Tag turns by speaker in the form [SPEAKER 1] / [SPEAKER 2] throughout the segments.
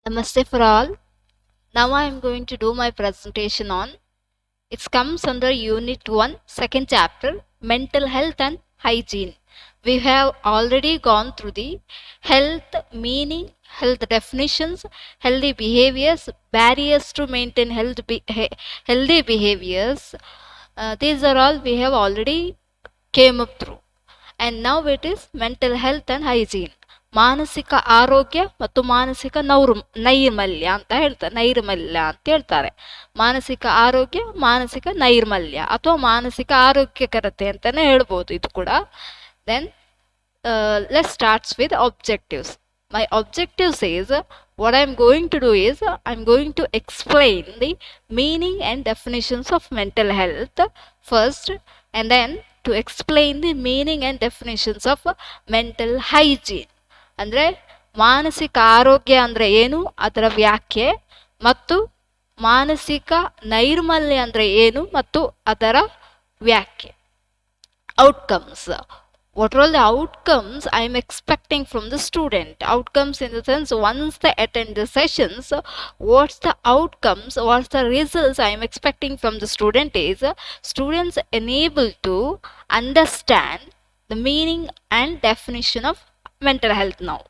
[SPEAKER 1] Namaste for all. Now I am going to do my presentation on it comes under Unit 1, second chapter, Mental Health and Hygiene. We have already gone through the health meaning, health definitions, healthy behaviors, barriers to maintain healthy behaviors. These are all we have already came up through. And now it is mental health and hygiene. ಮಾನಸಿಕ ಆರೋಗ್ಯ ಮತ್ತು ಮಾನಸಿಕ ನೈರ್ಮಲ್ಯ ಅಂತ ಹೇಳ್ತಾರೆ, ನೈರ್ಮಲ್ಯ ಅಂತ ಹೇಳ್ತಾರೆ. ಮಾನಸಿಕ ಆರೋಗ್ಯ, ಮಾನಸಿಕ ನೈರ್ಮಲ್ಯ ಅಥವಾ ಮಾನಸಿಕ ಆರೋಗ್ಯಕರತೆ ಅಂತಾನೆ ಹೇಳ್ಬೋದು ಇದು ಕೂಡ. Then let's starts with objectives. My objective says what I'm going to do is I'm going to explain the meaning and definitions of mental health first, and then to explain the meaning and definitions of mental hygiene. ಅಂದರೆ ಮಾನಸಿಕ ಆರೋಗ್ಯ ಅಂದರೆ ಏನು, ಅದರ ವ್ಯಾಖ್ಯೆ, ಮತ್ತು ಮಾನಸಿಕ ನೈರ್ಮಲ್ಯ ಅಂದರೆ ಏನು ಮತ್ತು ಅದರ ವ್ಯಾಖ್ಯೆ. Outcomes. What are all the outcomes I am expecting from the student? Outcomes in the sense, once they attend the sessions, what's the outcomes, what's the results I am expecting from the student is students enabled to understand the meaning and definition of mental health now.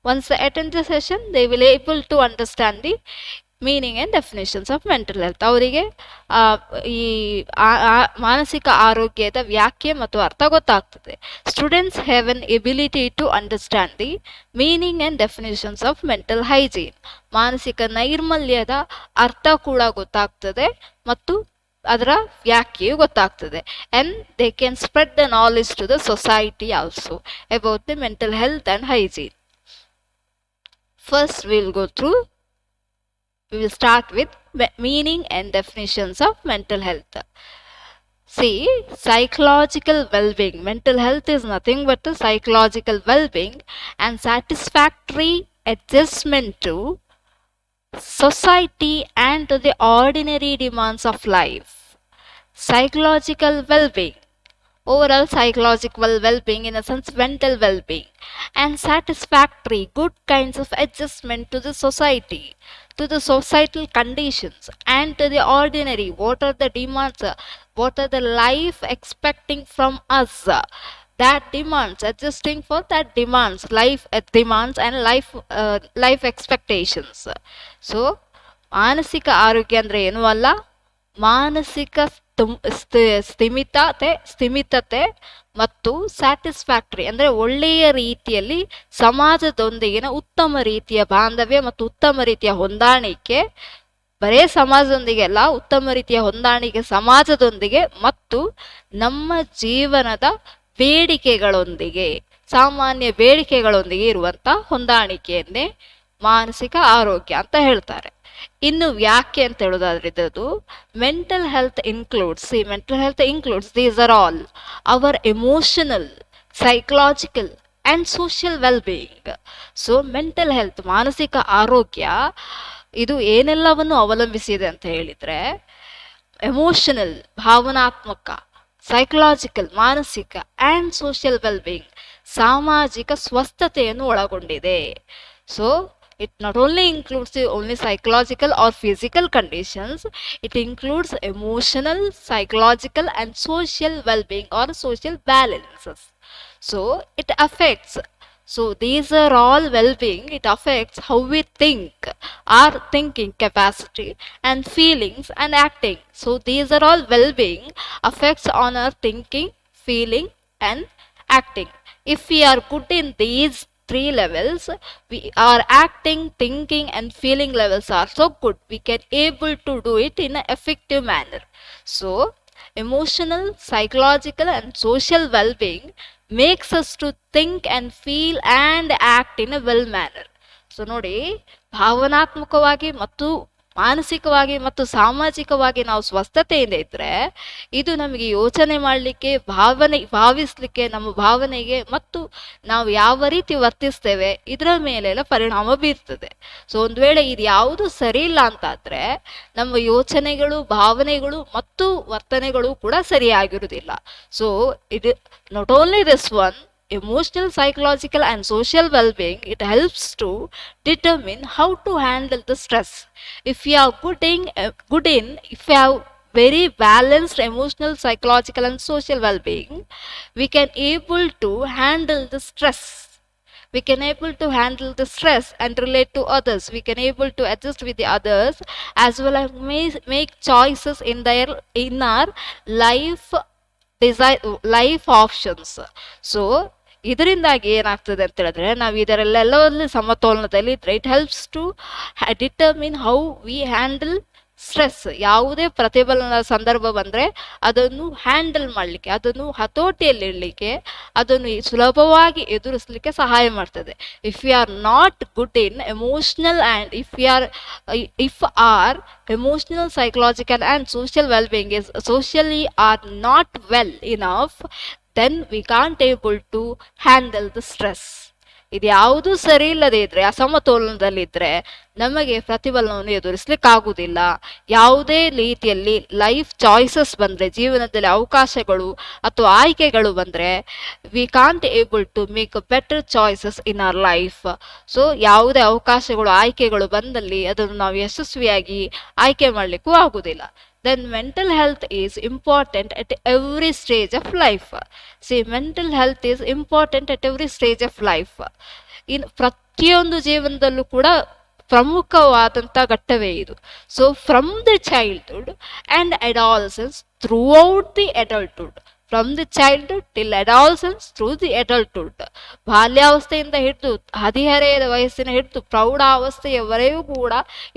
[SPEAKER 1] Once they attend the session, they will able to understand the meaning and definitions of mental health. ಅವರಿಗೆ ಈ ಮಾನಸಿಕ ಆರೋಗ್ಯದ ವ್ಯಾಖ್ಯೆ ಮತ್ತು ಅರ್ಥ ಗೊತ್ತಾಗ್ತದೆ. Students have an ability to understand the meaning and definitions of mental hygiene. ಮಾನಸಿಕ ನೈರ್ಮಲ್ಯದ ಅರ್ಥ ಕೂಡ ಗೊತ್ತಾಗ್ತದೆ ಮತ್ತು ಅದರ ವ್ಯಾಖ್ಯೆಯು ಗೊತ್ತಾಗ್ತದೆ. And they can spread the knowledge to the society also about the mental health and hygiene. First we will start with meaning and definitions of mental health. See, psychological well-being. Mental health is nothing but the psychological well-being and satisfactory adjustment to society and to the ordinary demands of life. Psychological well-being. Overall psychological well-being, in a sense mental well-being, and satisfactory good kinds of adjustment to the society, to the societal conditions, and to the ordinary, what are the demands, what are the life expecting from us, that demands, adjusting for that demands, life demands and life expectations. So ಮಾನಸಿಕ ಆರೋಗ್ಯ ಅಂದರೆ ಏನೂ ಅಲ್ಲ, ಮಾನಸಿಕ ಸ್ಥಿಮಿತತೆ ಮತ್ತು satisfactory ಅಂದರೆ ಒಳ್ಳೆಯ ರೀತಿಯಲ್ಲಿ ಸಮಾಜದೊಂದಿಗಿನ ಉತ್ತಮ ರೀತಿಯ ಬಾಂಧವ್ಯ ಮತ್ತು ಉತ್ತಮ ರೀತಿಯ ಹೊಂದಾಣಿಕೆ. ಬರೇ ಸಮಾಜದೊಂದಿಗೆ ಅಲ್ಲ, ಉತ್ತಮ ರೀತಿಯ ಹೊಂದಾಣಿಕೆ ಸಮಾಜದೊಂದಿಗೆ ಮತ್ತು ನಮ್ಮ ಜೀವನದ ಬೇಡಿಕೆಗಳೊಂದಿಗೆ, ಸಾಮಾನ್ಯ ಬೇಡಿಕೆಗಳೊಂದಿಗೆ ಇರುವಂಥ ಹೊಂದಾಣಿಕೆಯನ್ನೇ ಮಾನಸಿಕ ಆರೋಗ್ಯ ಅಂತ ಹೇಳ್ತಾರೆ. ಇನ್ನು ವ್ಯಾಖ್ಯೆ ಅಂತ ಹೇಳೋದಾದ್ರೆ ಇದ್ದದ್ದು mental health includes these are all our emotional, psychological and social wellbeing. So mental health, ಮಾನಸಿಕ ಆರೋಗ್ಯ, ಇದು ಏನೆಲ್ಲವನ್ನು ಅವಲಂಬಿಸಿದೆ ಅಂತ ಹೇಳಿದರೆ ಎಮೋಷನಲ್ ಭಾವನಾತ್ಮಕ, ಸೈಕಲಾಜಿಕಲ್ ಮಾನಸಿಕ ಆ್ಯಂಡ್ ಸೋಷಿಯಲ್ ವೆಲ್ಬೀಯಿಂಗ್ ಸಾಮಾಜಿಕ ಸ್ವಸ್ಥತೆಯನ್ನು ಒಳಗೊಂಡಿದೆ. So it not only includes the only psychological or physical conditions, it includes emotional, psychological and social well-being or social balances. So it affects, so these are all well-being, it affects how we think, our thinking capacity and feelings and acting. So these are all well-being affects on our thinking, feeling and acting. If we are good in these three levels, we are acting, thinking and feeling levels are so good, we can able to do it in an effective manner. So emotional, psychological and social well-being makes us to think and feel and act in a well manner. So ನೋಡಿ, ಭಾವನಾತ್ಮಕವಾಗಿ ಮತ್ತು ಮಾನಸಿಕವಾಗಿ ಮತ್ತು ಸಾಮಾಜಿಕವಾಗಿ ನಾವು ಸ್ವಸ್ಥತೆಯಿಂದ ಇದ್ದರೆ ಇದು ನಮಗೆ ಯೋಚನೆ ಮಾಡಲಿಕ್ಕೆ, ಭಾವಿಸಲಿಕ್ಕೆ, ನಮ್ಮ ಭಾವನೆಗೆ ಮತ್ತು ನಾವು ಯಾವ ರೀತಿ ವರ್ತಿಸ್ತೇವೆ ಇದರ ಮೇಲೆಲ್ಲ ಪರಿಣಾಮ ಬೀರ್ತದೆ. ಸೊ ಒಂದು ವೇಳೆ ಇದು ಯಾವುದು ಸರಿ ಇಲ್ಲ ಅಂತಾದರೆ ನಮ್ಮ ಯೋಚನೆಗಳು, ಭಾವನೆಗಳು ಮತ್ತು ವರ್ತನೆಗಳು ಕೂಡ ಸರಿಯಾಗಿರುವುದಿಲ್ಲ. ಸೊ ಇದು not only this one, emotional, psychological and social well-being, it helps to determine how to handle the stress. If you are if you have very balanced emotional, psychological and social well-being, we can able to handle the stress. We can able to handle the stress and relate to others. We can able to adjust with the others, as well as make choices in our life ಡಿಸೈ life options. So ಇದರಿಂದಾಗಿ ಏನಾಗ್ತದೆ ಅಂತ ಹೇಳಿದ್ರೆ, ನಾವು ಇದರಲ್ಲೆಲ್ಲವಲ್ಲಿ ಸಮತೋಲನದಲ್ಲಿ ಇದ್ರೆ it helps to determine how we handle stress. ಯಾವುದೇ ಪ್ರತಿಫಲನದ ಸಂದರ್ಭ ಬಂದರೆ ಅದನ್ನು ಹ್ಯಾಂಡಲ್ ಮಾಡಲಿಕ್ಕೆ, ಅದನ್ನು ಹತೋಟಿಯಲ್ಲಿಡಲಿಕ್ಕೆ, ಅದನ್ನು ಸುಲಭವಾಗಿ ಎದುರಿಸಲಿಕ್ಕೆ ಸಹಾಯ ಮಾಡ್ತದೆ. If you are not good in emotional and if are emotional, psychological and social well-being is socially are not well enough, then we can't able to handle the stress. ಇದು ಯಾವುದು ಸರಿ ಇಲ್ಲದೆ ಇದ್ರೆ, ಅಸಮತೋಲನದಲ್ಲಿದ್ದರೆ ನಮಗೆ ಪ್ರತಿಫಲನವನ್ನು ಎದುರಿಸಲಿಕ್ಕಾಗುವುದಿಲ್ಲ. ಯಾವುದೇ ರೀತಿಯಲ್ಲಿ ಲೈಫ್ ಚಾಯ್ಸಸ್ ಬಂದರೆ, ಜೀವನದಲ್ಲಿ ಅವಕಾಶಗಳು ಅಥವಾ ಆಯ್ಕೆಗಳು ಬಂದರೆ, we can't able to make a better choices in our life. So ಯಾವುದೇ ಅವಕಾಶಗಳು, ಆಯ್ಕೆಗಳು ಬಂದಲ್ಲಿ ಅದನ್ನು ನಾವು ಯಶಸ್ವಿಯಾಗಿ ಆಯ್ಕೆ ಮಾಡಲಿಕ್ಕೂ ಆಗುವುದಿಲ್ಲ. Then mental health is important at every stage of life. See, mental health is important at every stage of life. ಇನ್ ಪ್ರತಿಯೊಂದು ಜೀವನದಲ್ಲೂ ಕೂಡ ಪ್ರಮುಖವಾದಂಥ ಘಟ್ಟವೇ ಇದು. So from the childhood and adolescence throughout the adulthood, from the childhood till adolescence through the adulthood, ಬಾಲ್ಯಾವಸ್ಥೆಯಿಂದ ಹಿಡಿದು ಹದಿಹರೆಯದ ವಯಸ್ಸಿನ ಹಿಡಿದು ಪ್ರೌಢಾವಸ್ಥೆಯವರೆಗೂ ಕೂಡ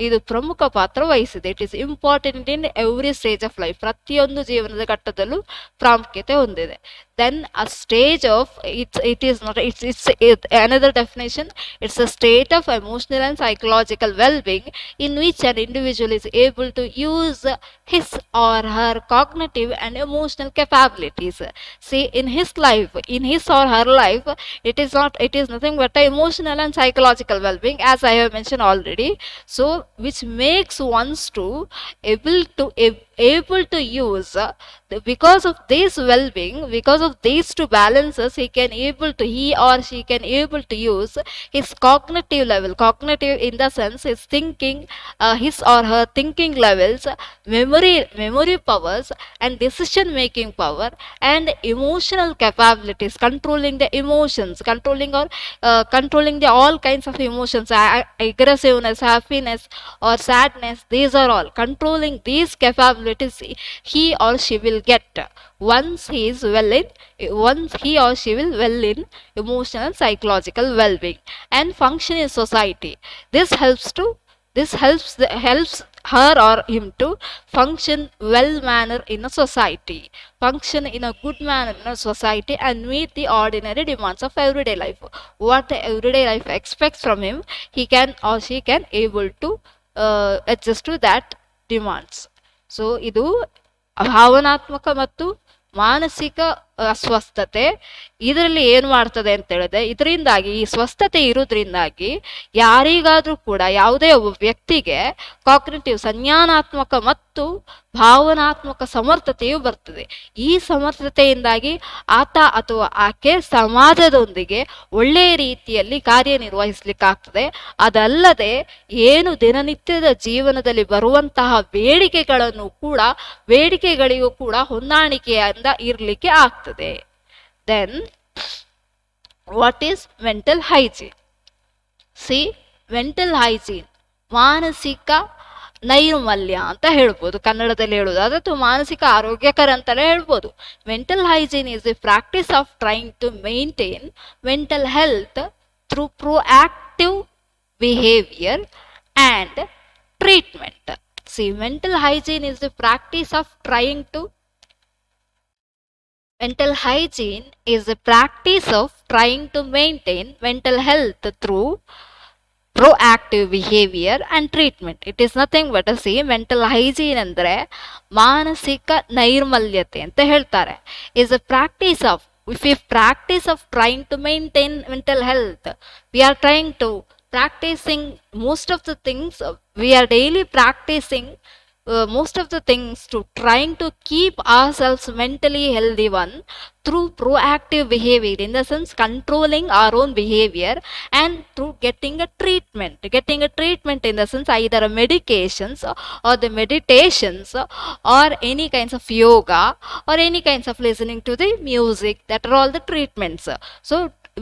[SPEAKER 1] ಇದು ಪ್ರಮುಖ ಪಾತ್ರ ವಹಿಸಿದೆ. It is important in every stage of life. ಪ್ರತಿಯೊಂದು ಜೀವನದ ಘಟ್ಟದಲ್ಲೂ ಪ್ರಾಮುಖ್ಯತೆ ಹೊಂದಿದೆ. Then a stage of it is not it's another definition. It's a state of emotional and psychological well-being in which an individual is able to use his or her cognitive and emotional capabilities. See, in his or her life, it is nothing but a emotional and psychological well-being, as I have mentioned already. So which makes one's to able to use because of this well-being, because of these two balances, he or she can able to use his cognitive level. Cognitive in the sense is thinking, his or her thinking levels, memory powers and decision making power, and emotional capabilities, controlling the emotions, controlling the all kinds of emotions, aggressiveness, happiness or sadness. These are all controlling these capabilities he or she will get once he or she will well in emotional, psychological well-being and function in society. This helps her or him to function well manner in a society, function in a good manner in a society, and meet the ordinary demands of everyday life. What the everyday life expects from him, he can or she can able to adjust to that demands. So ಇದು ಭಾವನಾತ್ಮಕ ಮತ್ತು ಮಾನಸಿಕ ಅಸ್ವಸ್ಥತೆ. ಇದರಲ್ಲಿ ಏನು ಮಾಡ್ತದೆ ಅಂತ ಹೇಳಿದ್ರೆ, ಇದರಿಂದಾಗಿ ಈ ಸ್ವಸ್ಥತೆ ಇರೋದ್ರಿಂದಾಗಿ ಯಾರಿಗಾದರೂ ಕೂಡ, ಯಾವುದೇ ಒಬ್ಬ ವ್ಯಕ್ತಿಗೆ ಕಾಗ್ನಿಟಿವ್, ಸಂಜ್ಞಾನಾತ್ಮಕ ಮತ್ತು ಭಾವನಾತ್ಮಕ ಸಮರ್ಥತೆಯು ಬರ್ತದೆ. ಈ ಸಮರ್ಥತೆಯಿಂದಾಗಿ ಆತ ಅಥವಾ ಆಕೆ ಸಮಾಜದೊಂದಿಗೆ ಒಳ್ಳೆಯ ರೀತಿಯಲ್ಲಿ ಕಾರ್ಯನಿರ್ವಹಿಸಲಿಕ್ಕಾಗ್ತದೆ. ಅದಲ್ಲದೆ ಏನು ದಿನನಿತ್ಯದ ಜೀವನದಲ್ಲಿ ಬರುವಂತಹ ಬೇಡಿಕೆಗಳಿಗೂ ಕೂಡ ಹೊಂದಾಣಿಕೆಯಿಂದ ಇರಲಿಕ್ಕೆ ಆಗ್ತದೆ. Then what is mental hygiene? See, mental hygiene, ಮಾನಸಿಕ ನೈರ್ಮಲ್ಯ ಅಂತ ಹೇಳ್ಬೋದು, ಕನ್ನಡದಲ್ಲಿ ಹೇಳೋದು ಅಥವಾ ಮಾನಸಿಕ ಆರೋಗ್ಯಕರ ಅಂತಲೇ ಹೇಳ್ಬೋದು. Mental hygiene is the practice of trying to maintain mental health through proactive behaviour and treatment. See, mental hygiene is the practice of trying to Mental hygiene is the practice of trying to maintain mental health through proactive behavior and treatment. It is nothing but mental hygiene ಅಂದರೆ ಮಾನಸಿಕ ನೈರ್ಮಲ್ಯತೆ ಅಂತ ಹೇಳ್ತಾರೆ. is a practice of, if we practice of trying to maintain mental health, we are trying to practicing most of the things, we are daily practicing most of the things to trying to keep ourselves mentally healthy one through proactive behavior, in the sense controlling our own behavior, and through getting a treatment in the sense either a medications or the meditations or any kinds of yoga or any kinds of listening to the music, that are all the treatments. So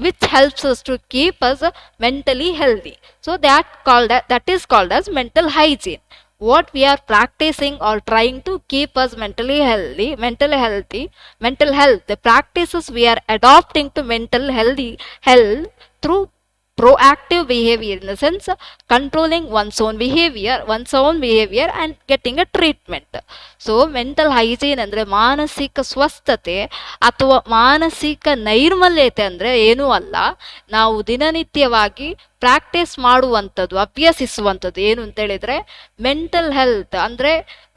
[SPEAKER 1] which helps us to keep us mentally healthy. So that is called as mental hygiene. What we are practicing or trying to keep us mental health, the practices we are adopting to mental healthy health through proactive behavior, in the sense controlling one's own behavior and getting a treatment. So mental hygiene ಅಂದರೆ ಮಾನಸಿಕ ಸ್ವಸ್ಥತೆ ಅಥವಾ ಮಾನಸಿಕ ನೈರ್ಮಲ್ಯತೆ ಅಂದರೆ ಏನೂ ಅಲ್ಲ, ನಾವು ದಿನನಿತ್ಯವಾಗಿ practice ಮಾಡುವಂಥದ್ದು, ಅಭ್ಯಸಿಸುವಂಥದ್ದು. ಏನು ಅಂತೇಳಿದರೆ ಮೆಂಟಲ್ ಹೆಲ್ತ್ ಅಂದರೆ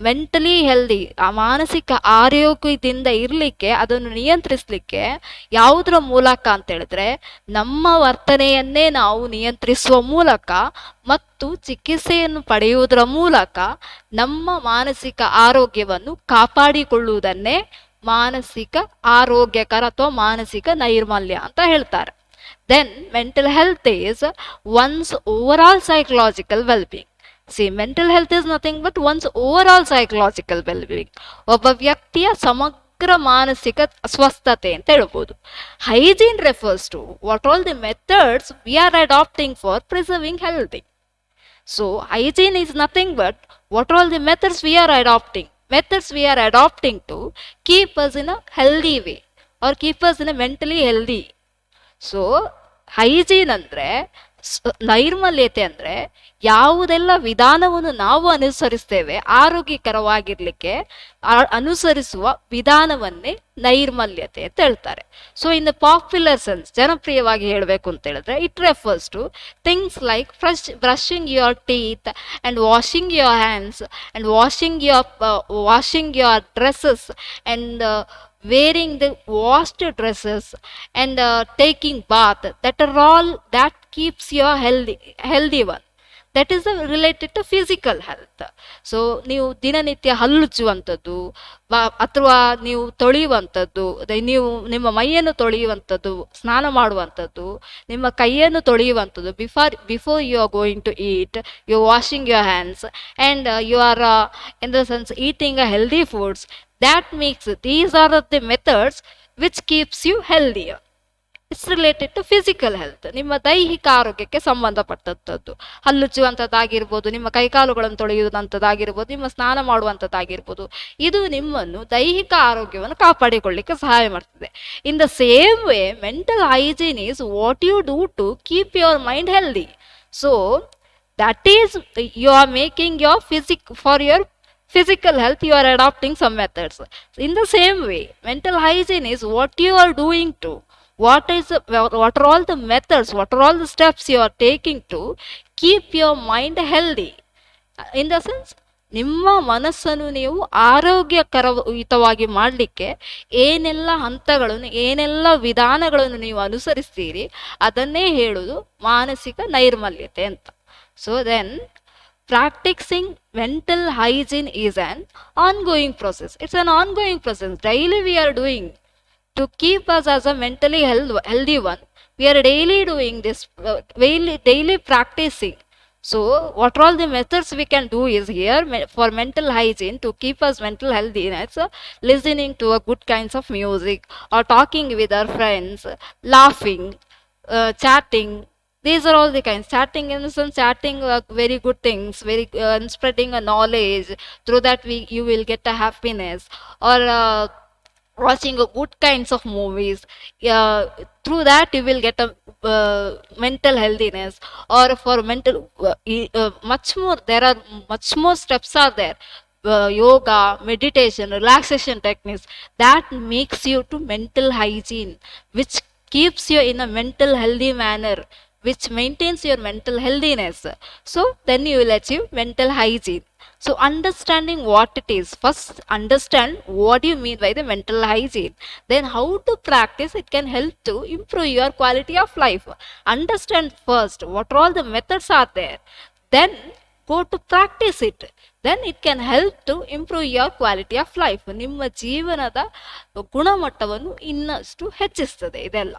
[SPEAKER 1] ಮೆಂಟಲಿ ಹೆಲ್ದಿ, ಆ ಮಾನಸಿಕ ಆರೋಗ್ಯದಿಂದ ಇರಲಿಕ್ಕೆ, ಅದನ್ನು ನಿಯಂತ್ರಿಸಲಿಕ್ಕೆ ಯಾವುದರ ಮೂಲಕ ಅಂತೇಳಿದ್ರೆ ನಮ್ಮ ವರ್ತನೆಯನ್ನೇ ನಾವು ನಿಯಂತ್ರಿಸುವ ಮೂಲಕ ಮತ್ತು ಚಿಕಿತ್ಸೆಯನ್ನು ಪಡೆಯುವುದರ ಮೂಲಕ ನಮ್ಮ ಮಾನಸಿಕ ಆರೋಗ್ಯವನ್ನು ಕಾಪಾಡಿಕೊಳ್ಳುವುದನ್ನೇ ಮಾನಸಿಕ ಆರೋಗ್ಯಕರ ಅಥವಾ ಮಾನಸಿಕ ನೈರ್ಮಲ್ಯ ಅಂತ ಹೇಳ್ತಾರೆ. Then mental health is one's overall psychological wellbeing. See mental health is nothing but one's overall psychological wellbeing, ಒಬ್ಬ ವ್ಯಕ್ತಿಯ ಸಮಗ್ರ ಮಾನಸಿಕ ಸ್ವಸ್ಥತೆ ಅಂತ ಹೇಳ್ಬೋದು. Hygiene refers to what all the methods we are adapting for preserving healthy. So hygiene is nothing but what are all the methods we are adopting to keep us in a healthy way or keep us in a mentally healthy. So hygiene ಅಂದರೆ ನೈರ್ಮಲ್ಯತೆ ಅಂದರೆ ಯಾವುದೆಲ್ಲ ವಿಧಾನವನ್ನು ನಾವು ಅನುಸರಿಸ್ತೇವೆ ಆರೋಗ್ಯಕರವಾಗಿರ್ಲಿಕ್ಕೆ, ಅನುಸರಿಸುವ ವಿಧಾನವನ್ನೇ ನೈರ್ಮಲ್ಯತೆ ಅಂತ ಹೇಳ್ತಾರೆ. So in the popular sense, ಜನಪ್ರಿಯವಾಗಿ ಹೇಳಬೇಕು ಅಂತ ಹೇಳಿದ್ರೆ, it refers to things like brushing your teeth and washing your hands and washing your dresses and wearing the washed dresses and taking bath, that are all that keeps you healthy one. That is related to physical health. So ನೀವು ದಿನನಿತ್ಯ ಹಲ್ಲುಜ್ಜುವಂಥದ್ದು ಅಥವಾ ನೀವು ತೊಳೆಯುವಂಥದ್ದು, ನೀವು ನಿಮ್ಮ ಮೈಯನ್ನು ತೊಳೆಯುವಂಥದ್ದು, ಸ್ನಾನ ಮಾಡುವಂಥದ್ದು, ನಿಮ್ಮ ಕೈಯನ್ನು ತೊಳೆಯುವಂಥದ್ದು, before you are going to eat, you are washing your hands and you are in the sense eating a healthy foods. That makes these are the methods which keeps you healthier. It's related to physical health. ನಿಮ್ಮ ದೈಹಿಕ ಆರೋಗ್ಯಕ್ಕೆ ಸಂಬಂಧಪಟ್ಟಂಥದ್ದು. ಹಲ್ಲುಜ್ಜುವಂಥದ್ದಾಗಿರ್ಬೋದು, ನಿಮ್ಮ ಕೈಕಾಲುಗಳನ್ನು ತೊಳೆಯುವಂಥದ್ದಾಗಿರ್ಬೋದು, ನಿಮ್ಮ ಸ್ನಾನ ಮಾಡುವಂಥದ್ದಾಗಿರ್ಬೋದು, ಇದು ನಿಮ್ಮನ್ನು ದೈಹಿಕ ಆರೋಗ್ಯವನ್ನು ಕಾಪಾಡಿಕೊಳ್ಳಿಕ್ಕೆ ಸಹಾಯ ಮಾಡ್ತದೆ. In the same way mental hygiene is what you do to keep your mind healthy. So that is, you are making your physical health, you are adopting some methods. In the same way, mental hygiene is what you are doing to, what are all the methods, what are all the steps you are taking to keep your mind healthy. In the sense, ನಿಮ್ಮ ಮನಸ್ಸನ್ನು ನೀವು ಆರೋಗ್ಯಕರಯುತವಾಗಿ ಮಾಡಲಿಕ್ಕೆ ಏನೆಲ್ಲ ಹಂತಗಳನ್ನು, ಏನೆಲ್ಲ ವಿಧಾನಗಳನ್ನು ನೀವು ಅನುಸರಿಸ್ತೀರಿ, ಅದನ್ನೇ ಹೇಳುವುದು ಮಾನಸಿಕ ನೈರ್ಮಲ್ಯತೆ ಅಂತ. So then practicing mental hygiene is an ongoing process. It's an ongoing process. Daily we are doing to keep us as a mentally healthy one. We are daily doing this, daily practicing. So what are all the methods we can do is here for mental hygiene to keep us mental healthiness: listening to a good kinds of music or talking with our friends, laughing, chatting. These are all the kinds. Chatting, in the sense, chatting very good things, and spreading a knowledge. Through that you will get a happiness. Or watching a good kinds of movies. Through that you will get a mental healthiness. Or for mental much more, there are much more steps are there. Yoga, meditation, relaxation techniques that makes you to mental hygiene, which keeps you in a mental healthy manner, which maintains your mental healthiness. So then you will achieve mental hygiene. So understanding what it is, first understand what you mean by the mental hygiene, then how to practice it can help to improve your quality of life. Understand first what all the methods are there, then go to practice it, then it can help to improve your quality of life. ನಿಮ್ಮ ಜೀವನದ ಗುಣಮಟ್ಟವನ್ನು ಇನ್ನಷ್ಟು ಹೆಚ್ಚಿಸ್ತದೆ ಇದೆಲ್ಲ.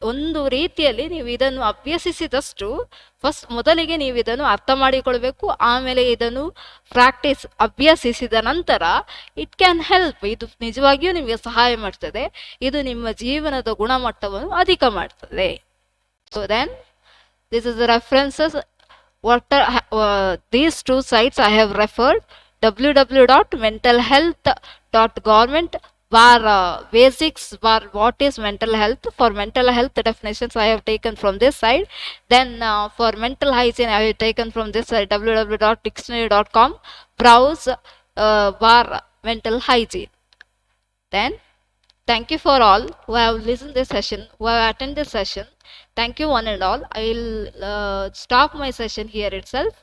[SPEAKER 1] ಒಂದು ರೀತಿಯಲ್ಲಿ ನೀವು ಇದನ್ನು ಅಭ್ಯಸಿಸಿದಷ್ಟು ಮೊದಲಿಗೆ ನೀವು ಇದನ್ನು ಅರ್ಥ ಮಾಡಿಕೊಳ್ಬೇಕು. ಆಮೇಲೆ ಇದನ್ನು ಅಭ್ಯಸಿಸಿದ ನಂತರ ಇಟ್ ಕ್ಯಾನ್ ಹೆಲ್ಪ್, ಇದು ನಿಜವಾಗಿಯೂ ನಿಮಗೆ ಸಹಾಯ ಮಾಡ್ತದೆ. ಇದು ನಿಮ್ಮ ಜೀವನದ ಗುಣಮಟ್ಟವನ್ನು ಅಧಿಕ ಮಾಡ್ತದೆ. So then this is the references. These two sites I have referred: www.mentalhealth.government /basics what is mental health. For mental health definitions I have taken from this side. Then for mental hygiene I have taken from this side, www.dictionary.com /mental hygiene. Then thank you for all who have listened this session, who have attended this session. Thank you one and all. I will stop my session here itself.